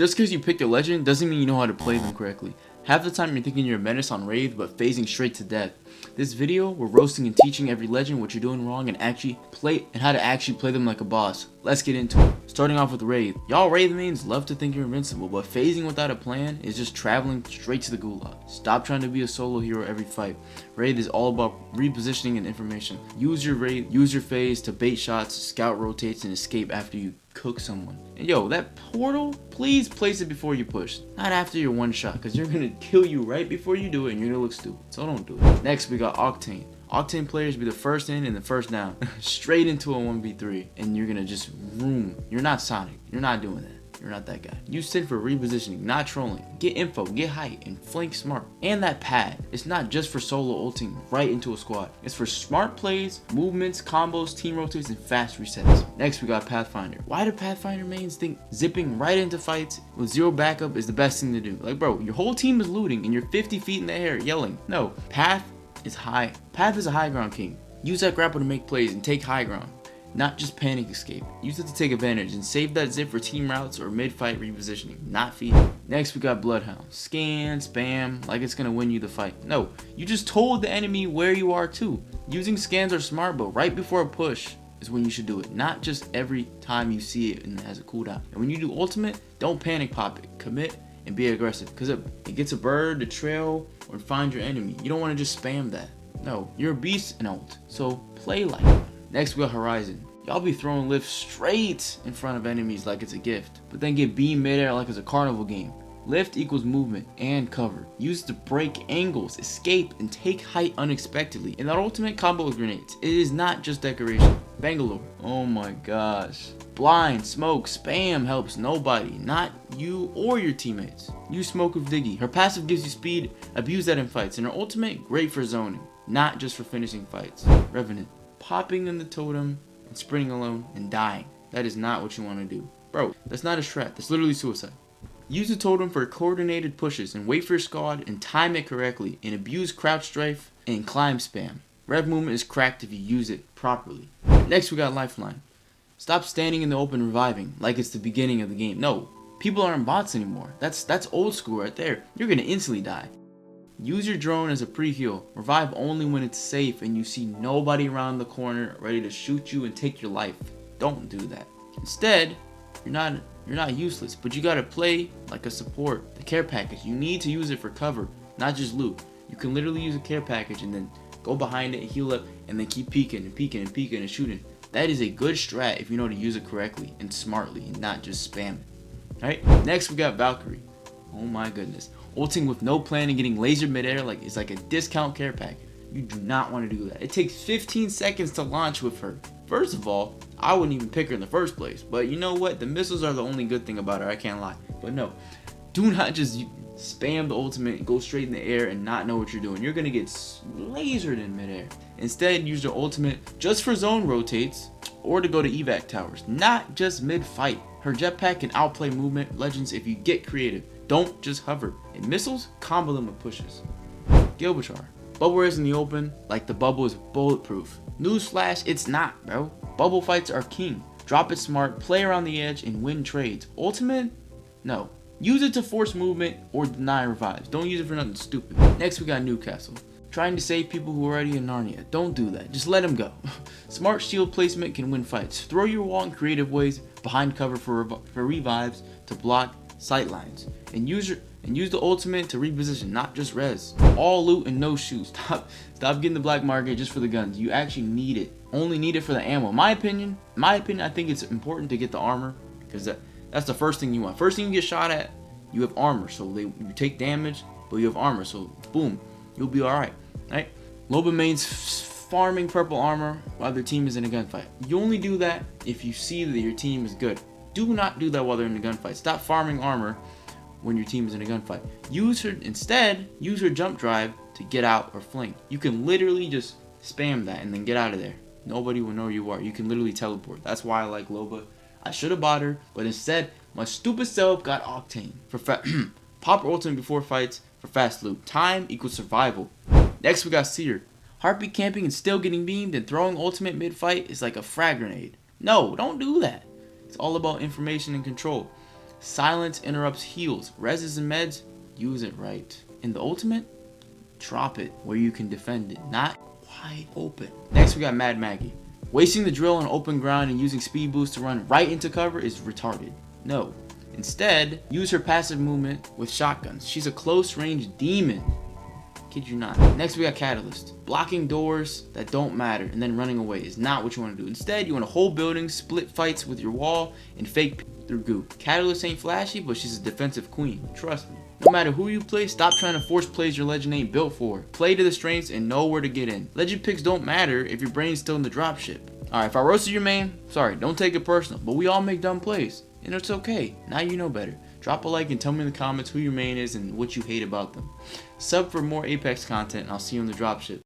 Just because you picked a legend doesn't mean you know how to play them correctly. Half the time you're thinking you're a menace on Wraith, but phasing straight to death. This video, we're roasting and teaching every legend what you're doing wrong and how to actually play them like a boss. Let's get into it. Starting off with Wraith. Y'all Wraith mains love to think you're invincible, but phasing without a plan is just traveling straight to the gulag. Stop trying to be a solo hero every fight. Wraith is all about repositioning and information. Use your phase to bait shots, scout rotates, and escape after you cook someone. And yo, that portal, please place it before you push, not after your one shot, because you're gonna kill you right before you do it and you're gonna look stupid, so don't do it. Next we got Octane. Octane players be the first in and the first down straight into a 1v3, and you're gonna just room. You're not Sonic, you're not doing that. You're not that guy. Use Sin for repositioning, not trolling. Get info, get height, and flank smart. And that pad, it's not just for solo ulting right into a squad. It's for smart plays, movements, combos, team rotates, and fast resets. Next we got Pathfinder. Why do Pathfinder mains think zipping right into fights with zero backup is the best thing to do? Like bro, your whole team is looting and you're 50 feet in the air yelling. No, Path is high. Path is a high ground king. Use that grapple to make plays and take high ground. Not just panic escape. Use it to take advantage and save that zip for team routes or mid-fight repositioning, not feeding. Next we got Bloodhound. Scan, spam, like it's gonna win you the fight. No, you just told the enemy where you are too. Using scans are smart, but right before a push is when you should do it. Not just every time you see it and it has a cooldown. And when you do ultimate, don't panic pop it. Commit and be aggressive, because it gets a bird to trail or find your enemy. You don't want to just spam that. No, you're a beast in ult, so play like it. Next we got Horizon. Y'all be throwing lift straight in front of enemies like it's a gift, but then get beamed midair like it's a carnival game. Lift equals movement and cover. Use it to break angles, escape, and take height unexpectedly. In that ultimate combo with grenades, it is not just decoration. Bangalore. Oh my gosh. Blind, smoke, spam helps nobody, not you or your teammates. Use smoke with Diggy. Her passive gives you speed, abuse that in fights, and her ultimate, great for zoning, not just for finishing fights. Revenant. Popping in the totem and sprinting alone and dying. That is not what you want to do. Bro, that's not a strat. That's literally suicide. Use the totem for coordinated pushes and wait for your squad and time it correctly, and abuse crouch strafe and climb spam. Rev movement is cracked if you use it properly. Next we got Lifeline. Stop standing in the open reviving like it's the beginning of the game. No, people aren't bots anymore. That's old school right there. You're gonna instantly die. Use your drone as a pre-heal. Revive only when it's safe and you see nobody around the corner ready to shoot you and take your life. Don't do that. Instead, you're not useless, but you gotta play like a support. The care package, you need to use it for cover, not just loot. You can literally use a care package and then go behind it and heal up and then keep peeking and peeking and peeking and shooting. That is a good strat if you know to use it correctly and smartly and not just spam it. Alright, next we got Valkyrie. Oh my goodness. Ulting with no plan and getting laser midair like it's like a discount care package. You do not want to do that. It takes 15 seconds to launch with her. First of all, I wouldn't even pick her in the first place. But you know what? The missiles are the only good thing about her. I can't lie. But no, do not just spam the ultimate and go straight in the air and not know what you're doing. You're going to get lasered in midair. Instead, use your ultimate just for zone rotates or to go to evac towers. Not just mid-fight. Her jetpack can outplay movement legends if you get creative. Don't just hover. And missiles, combo them with pushes. Gilbachar. Bubble rares in the open, like the bubble is bulletproof. Newsflash, it's not, bro. Bubble fights are king. Drop it smart, play around the edge, and win trades. Ultimate? No. Use it to force movement or deny revives. Don't use it for nothing stupid. Next we got Newcastle. Trying to save people who are already in Narnia. Don't do that. Just let them go. Smart shield placement can win fights. Throw your wall in creative ways behind cover for revives to block sightlines. And use the ultimate to reposition, not just res. All loot and no shoes. Stop getting the black market just for the guns. You actually need it. Only need it for the ammo. My opinion, I think it's important to get the armor, because that's the first thing you want. First thing you get shot at, you have armor, so you take damage, but you have armor, so boom, you'll be alright. Right? Loba mains farming purple armor while their team is in a gunfight. You only do that if you see that your team is good. Do not do that while they're in a gunfight. Stop farming armor when your team is in a gunfight. Use her jump drive to get out or flank. You can literally just spam that and then get out of there. Nobody will know where you are. You can literally teleport. That's why I like Loba. I should have bought her, but instead, my stupid self got Octane. Pop her ultimate before fights for fast loot. Time equals survival. Next we got Seer. Heartbeat camping and still getting beamed and throwing ultimate mid-fight is like a frag grenade. No, don't do that. It's all about information and control. Silence interrupts heals. Reses and meds, use it right. In the ultimate, drop it where you can defend it, not wide open. Next we got Mad Maggie. Wasting the drill on open ground and using speed boost to run right into cover is retarded. No. Instead, use her passive movement with shotguns. She's a close range demon. Kid you not. Next we got Catalyst. Blocking doors that don't matter and then running away is not what you want to do. Instead, you want to hold buildings, split fights with your wall, and fake through goop. Catalyst ain't flashy, but she's a defensive queen. Trust me. No matter who you play, stop trying to force plays your legend ain't built for. Play to the strengths and know where to get in. Legend picks don't matter if your brain's still in the dropship. Alright, if I roasted your main, sorry, don't take it personal, but we all make dumb plays. And it's okay. Now you know better. Drop a like and tell me in the comments who your main is and what you hate about them. Sub for more Apex content and I'll see you in the dropship.